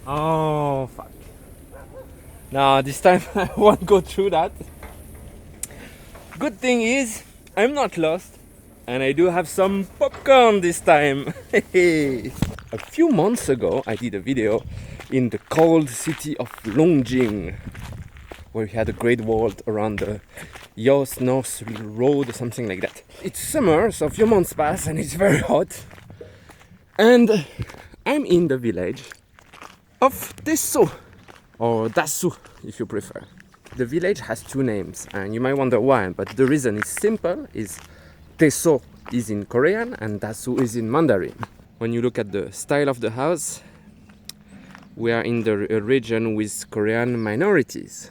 Oh, fuck. No, this time I won't go through that. Good thing is, I'm not lost. And I do have some popcorn this time. A few months ago, I did a video in the cold city of Longjing, where we had a great world around the Yos North Road or something like that. It's summer, so a few months pass and it's very hot. And I'm in the village of Tesso, or Dasu if you prefer. The village has two names, and you might wonder why, but the reason is simple, is Tesso is in Korean and Dasu is in Mandarin. When you look at the style of the house, we are in the region with Korean minorities.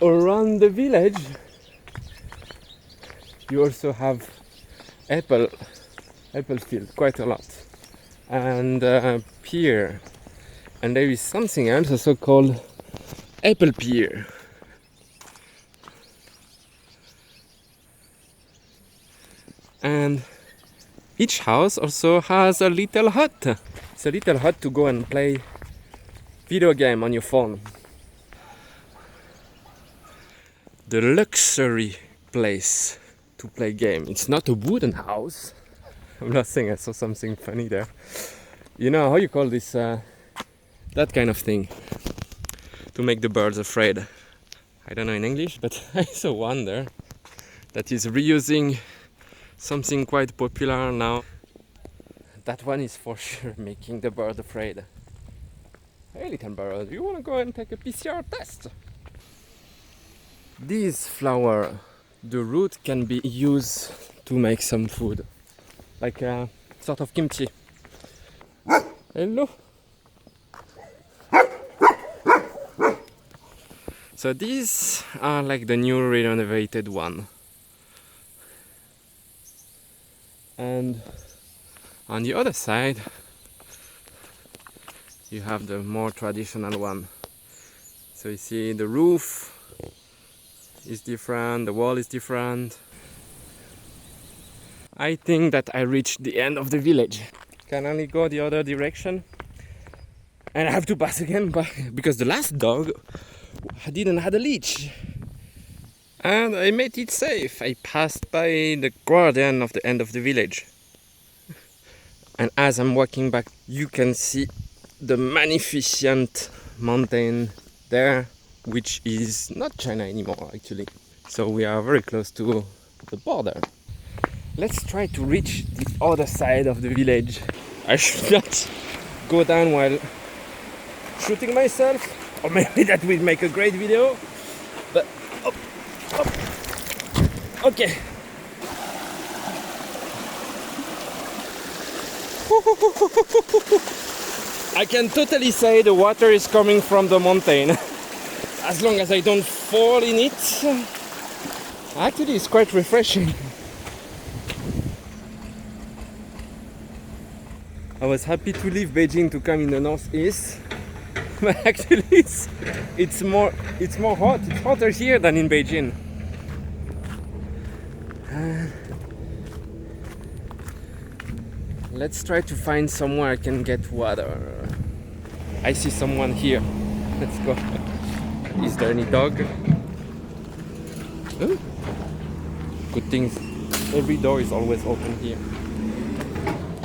Around the village, you also have apple field, quite a lot, and pear, and there is something else also called apple pear. And each house also has a little hut. It's a little hut to go and play video game on your phone. The luxury place to play game. It's not a wooden house. I'm not saying I saw something funny there. You know how you call this, that kind of thing, to make the birds afraid. I don't know in English, but I saw one there that is reusing something quite popular now. That one is for sure making the bird afraid. Hey little bird, you wanna go and take a PCR test? This flower, the root can be used to make some food, like a sort of kimchi. Hello. So these are like the new renovated one. And on the other side, you have the more traditional one. So you see the roof is different, the wall is different. I think that I reached the end of the village. Can only go the other direction. And I have to pass again because the last dog didn't have a leash. And I made it safe. I passed by the guardian of the end of the village. And as I'm walking back, you can see the magnificent mountain there, which is not China anymore actually. So we are very close to the border. Let's try to reach the other side of the village. I should not go down while shooting myself, or maybe that will make a great video. But up. Okay. I can totally say the water is coming from the mountain. As long as I don't fall in it. Actually, it's quite refreshing. I was happy to leave Beijing to come in the northeast, but actually it's more hot. It's hotter here than in Beijing. Let's try to find somewhere I can get water. I see someone here. Let's go. Is there any dog? Oh. Good things. Every door is always open here.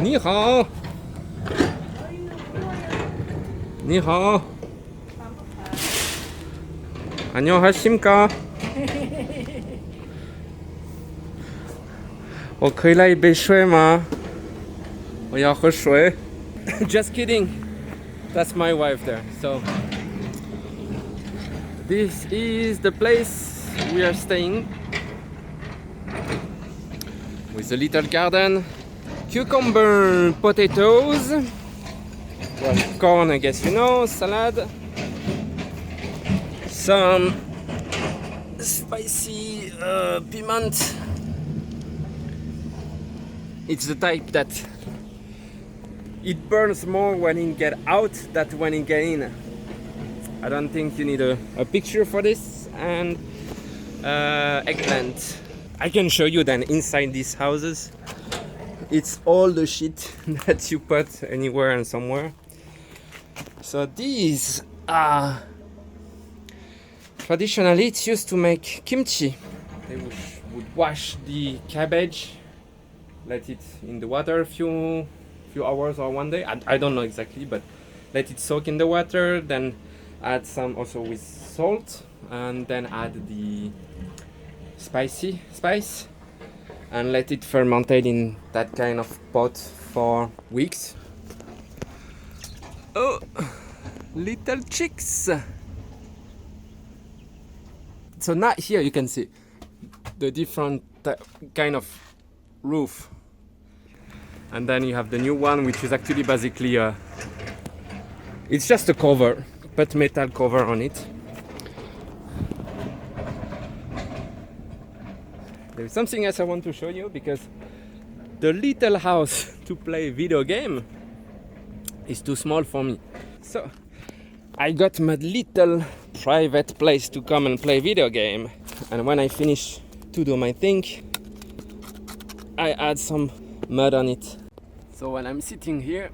Ni hao. Ni hao. 안녕하십니까? 我可以来一杯水吗? 我要喝水. Just kidding. That's my wife there. So this is the place we are staying, with a little garden, cucumber, potatoes, well, corn, I guess you know, salad, some spicy piment. It's the type that it burns more when it get out than when it get in. I don't think you need a picture for this. And eggplant. I can show you then inside these houses it's all the shit that you put anywhere and somewhere. So these are traditionally it's used to make kimchi. They would wash the cabbage, let it in the water a few hours or one day. I don't know exactly, but let it soak in the water, then add some also with salt, and then add the spice, and let it fermentate in that kind of pot for weeks. Oh, little chicks. So now here you can see the different kind of roof, and then you have the new one, which is actually basically it's just a cover, but metal cover on it. There's something else I want to show you, because the little house to play video game is too small for me. So I got my little private place to come and play video game, and when I finish to do my thing, I add some mud on it. So when I'm sitting here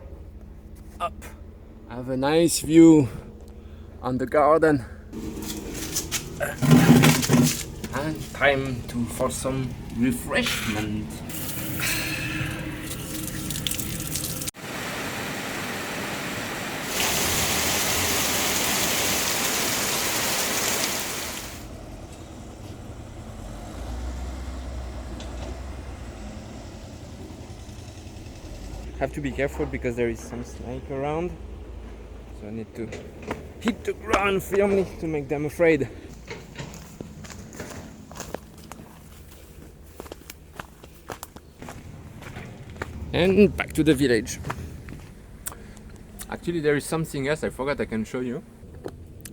up, I have a nice view on the garden, and time for some refreshment. Have to be careful because there is some snake around, so I need to hit the ground firmly to make them afraid. And back to the village. Actually, there is something else I forgot I can show you.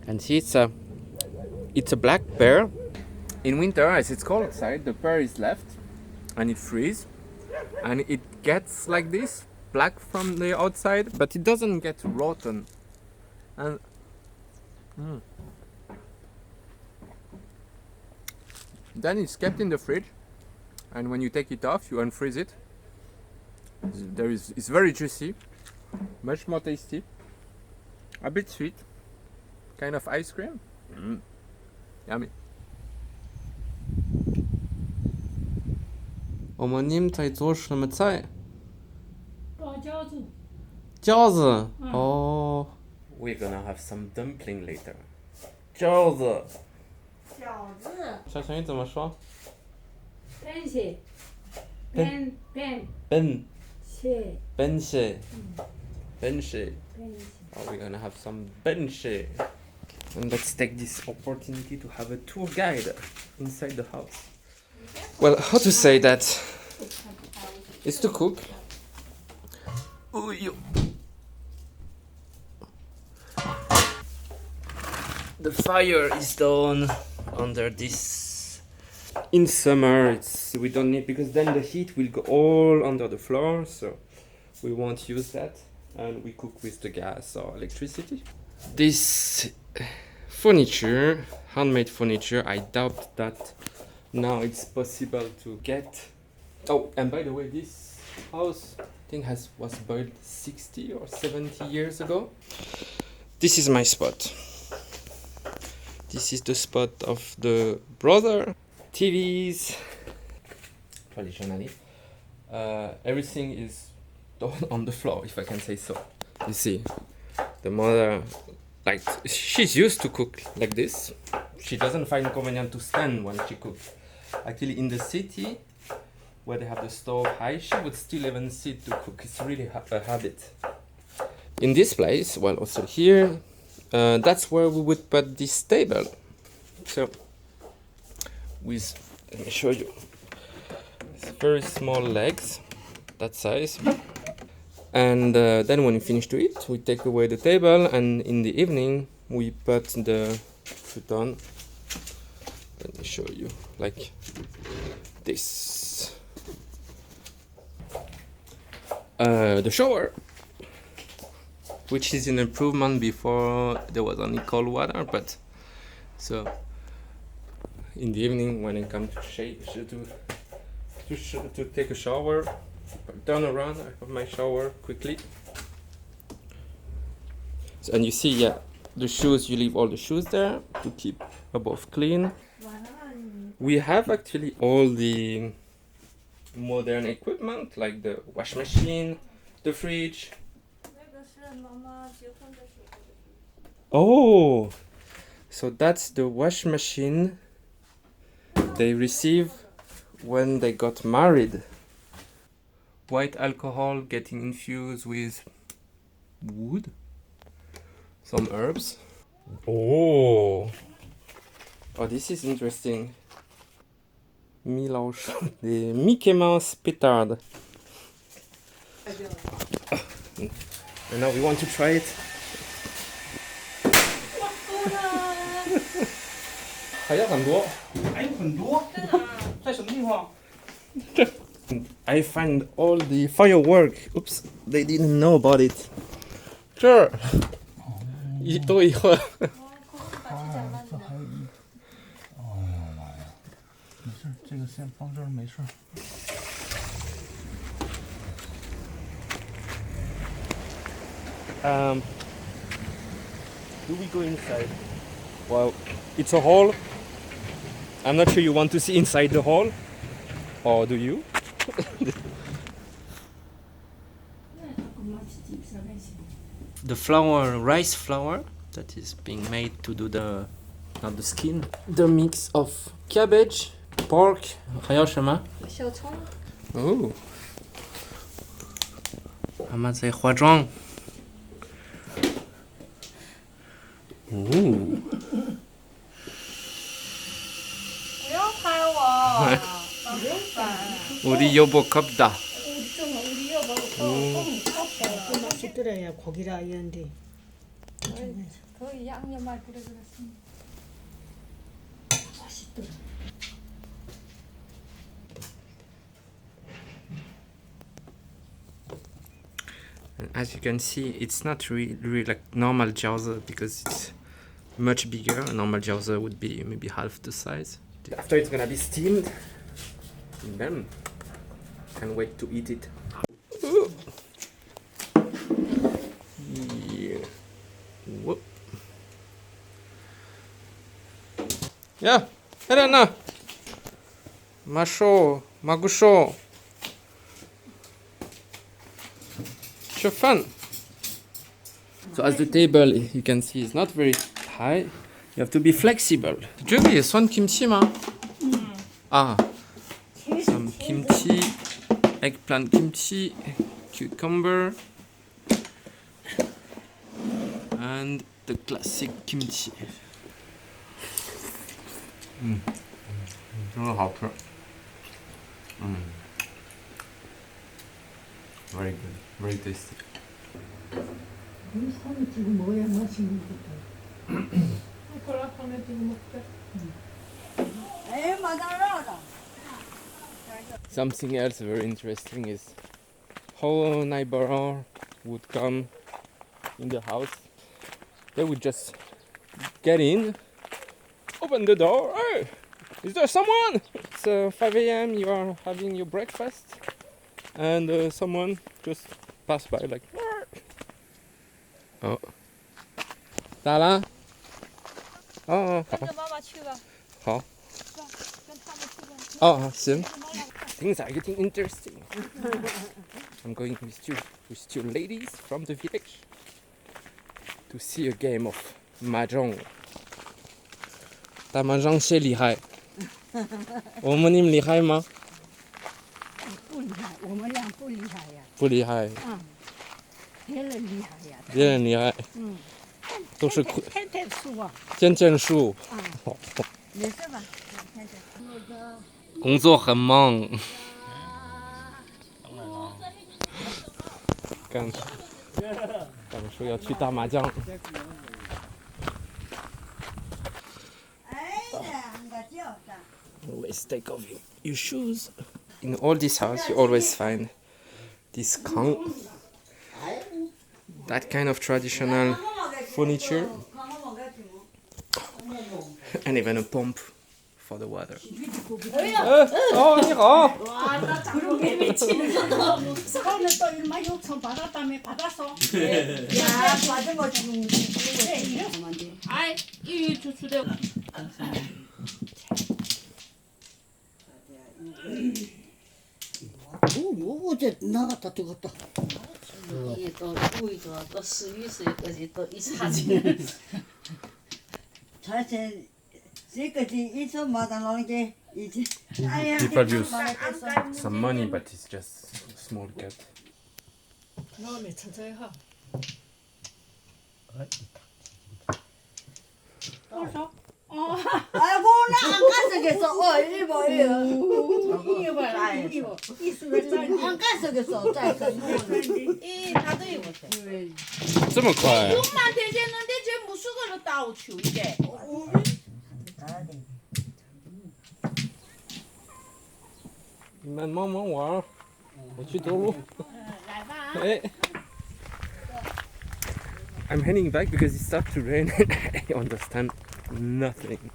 And see, it's a black pear. In winter, as it's cold outside, the pear is left and it freezes, and it gets like this, black from the outside, but it doesn't get rotten. And then it's kept in the fridge, and when you take it off, you unfreeze it. It's very juicy, much more tasty, a bit sweet, kind of ice cream. Yummy. 어머님, 在做什么菜？包饺子。饺子。哦。We're gonna have some dumpling later. 饺子。饺子。小成语怎么说？本蟹。本。蟹。本蟹。本蟹。Oh, we're gonna have some 本蟹. And let's take this opportunity to have a tour guide inside the house. Well, how to say that? It's to cook. Ooh, the fire is done under this. In summer, we don't need, because then the heat will go all under the floor, so we won't use that, and we cook with the gas or electricity. This furniture, handmade furniture, I doubt that now it's possible to get. Oh, and by the way, this house I think was built 60 or 70 years ago. This is my spot. This is the spot of the brother. TVs. Traditionally, everything is done on the floor, if I can say so. You see, the mother, like, she's used to cook like this. She doesn't find it convenient to stand when she cooks. Actually, in the city, where they have the stove high, she would still even sit to cook. It's really a habit. In this place, well, also here, that's where we would put this table. So, let me show you. It's very small legs, that size. And then when we finish to eat, we take away the table, and in the evening, we put the futon. Let me show you, like this. The shower, which is an improvement. Before there was only cold water, but so in the evening when I come to take a shower, turn around. I have my shower quickly. So, and you see, yeah, the shoes, you leave all the shoes there to keep above clean. We have actually all the modern equipment like the wash machine, the fridge. Oh, so that's the wash machine they received when they got married. White alcohol getting infused with wood, some herbs. Oh, this is interesting. Mélange des Mickey Mouse pétards. And now we want to try it. 还有很多。还有很多，在什么地方？ I find all the firework. Oops, they didn't know about it. Sure. 一多一盒。这还有一，哎呀妈呀！没事，这个先放这儿，没事。Do we go inside? Well, it's a hall. I'm not sure you want to see inside the hall, or do you? The flour, rice flour, that is being made to do not the skin, the mix of cabbage, pork, 还有什么？小葱。哦，妈妈在化妆。哦。不要拍我，우리 여보 컵다. 우리 여보 그 맛있더라야 고기라 이런데. 그 양념만 그래 그랬습니다. 맛있더라. As you can see, it's not really like normal jiaozi because it's much bigger. A normal jiaozi would be maybe half the size. After it's gonna be steamed, and then can't wait to eat it. Ooh. Yeah. Whoop. Yeah, Helena. Masho, Magusho. Sure fun. So as the table you can see is not very high, you have to be flexible. 저기 선 김치마. Some kimchi, eggplant kimchi, cucumber, and the classic kimchi. 真的好吃。Very good, very tasty. 손이 지금 뭐야 맛있는 것도. 콜라콘에 지금 먹자. 에이 맞아라. Something else very interesting is how a neighbor would come in the house. They would just get in, open the door. Hey, is there someone? It's 5 a.m. You are having your breakfast, and someone just passed by like. Oh. 咋啦？哦，好。跟着妈妈去吧。好。跟他们去吧。哦，行。Things are getting interesting. I'm going with two ladies from the village to see a game of mahjong. 打麻将谁厉害？어머님厉害吗？不厉害，我们俩不厉害呀。不厉害。别人厉害呀。别人厉害。都是天天输啊。天天输。没事吧？工作很忙。刚说要去打麻将。Always take off your shoes. In all this house, you always find this kang, that kind of traditional furniture, and even a pump for the water. 你好。 그런 게 미치는 거. 서울은 또 얼마 요청 받았다며 받았어? 야, 받은 거 지금 그래 이러면 돼. 아이, 이 주대. 오, 어제 나갔다 들어갔다. 이게 또 우이 좋아, 또 스위스까지 또 이 사진. 자체 지금까지 1천마다 나오는 게 이제 아야 People use some money, but it's just a small cat. 그다음에 천천히 하. 아이고 나안 가서겠어. 일본 이거 봐, 이거 이 수를 짤. 안 가서겠어. 짜서 이 나도 입었어. 这么快？ 6만 되겠는데 쟤 무슨 걸로 따오추 이게? 慢慢玩，我去走路。来吧。哎。I'm heading back because it started to rain and I understand nothing.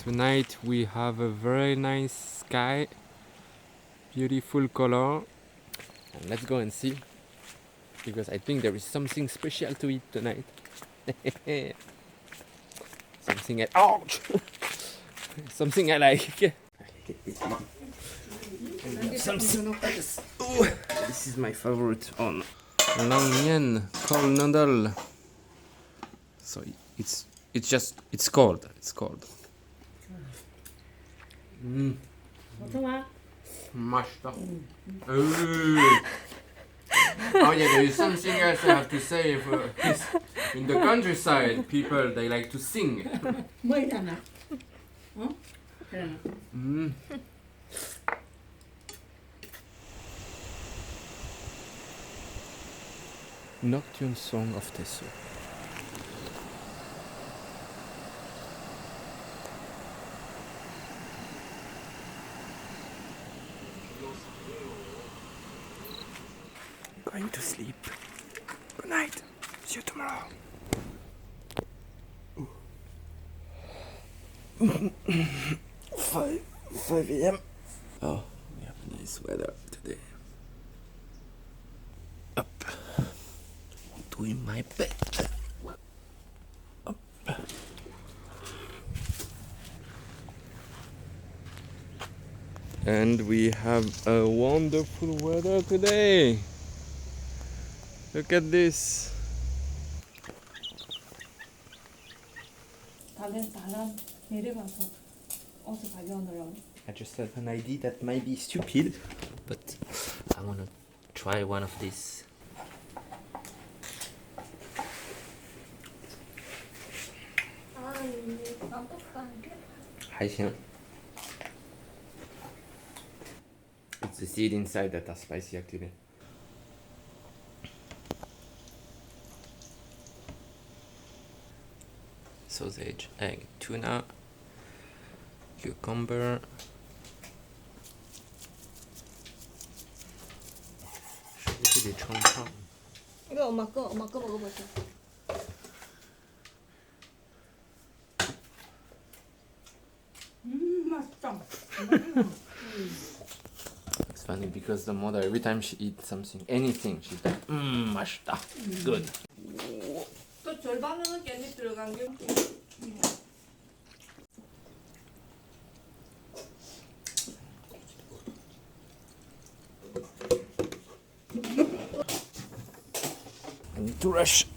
Tonight we have a very nice sky, beautiful color, and let's go and see because I think there is something special to eat tonight. Something ouch! Something I like. Something else. Ooh, this is my favorite one. Yanbian cold noodle. So it's cold. It's cold. Mashed. Oh yeah, there is something else I have to say. In the countryside, people they like to sing. 뭐이잖아. 어? 그래. Nocturne song of Tesso. Going to sleep. Good night. See you tomorrow. 5 a.m. Oh, we have nice weather today. Up. Doing my bed. Up. And we have a wonderful weather today. Look at this. 다른 내려가서 옷을 가져오느라고. I just have an idea that might be stupid, but I wanna try one of these. It's the seed inside that are spicy actually. Sausage, egg, tuna, cucumber, des 청청. 이거 엄마 거 먹어보세요. 맛있다. It's funny because the mother every time she eats something, anything, she's like, 맛있다, good. 또 절반은 깻잎 들어간 게. I need to rush.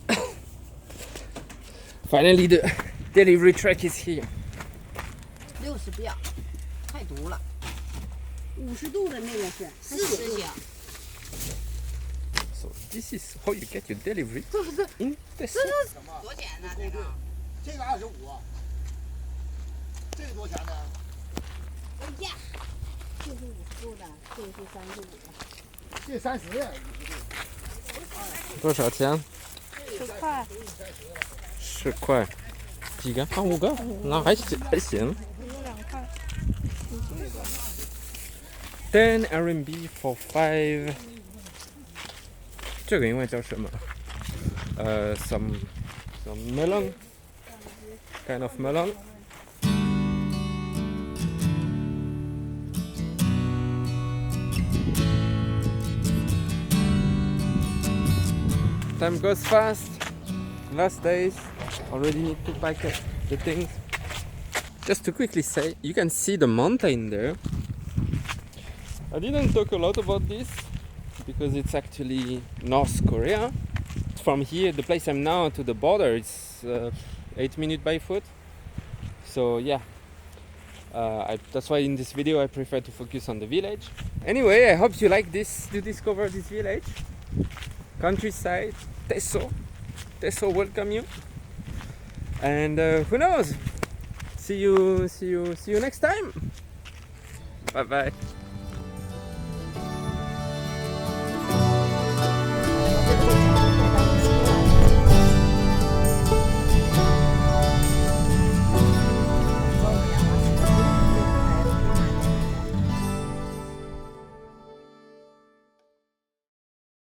Finally, the delivery truck is here. 60不要，太毒了。 50度的那个是40小。 So this is how you get your delivery in Tesso. 多钱呢？这个？这个25，这个多钱呢？哎呀，这是50度的，这是35的。这30，多少钱10块。 10块。几个？啊，5个？那还行。一个2块。 10 RMB for 5. 这个应该叫什么？some melon, kind of melon. Time goes fast. Last days. Already need to pack the things. Just to quickly say, you can see the mountain there. I didn't talk a lot about this because it's actually North Korea. From here, the place I'm now, to the border, it's 8 minutes by foot. So yeah, that's why in this video I prefer to focus on the village. Anyway, I hope you like this, to discover this village. Countryside, Tesso welcome you. And who knows? See you next time. Bye bye.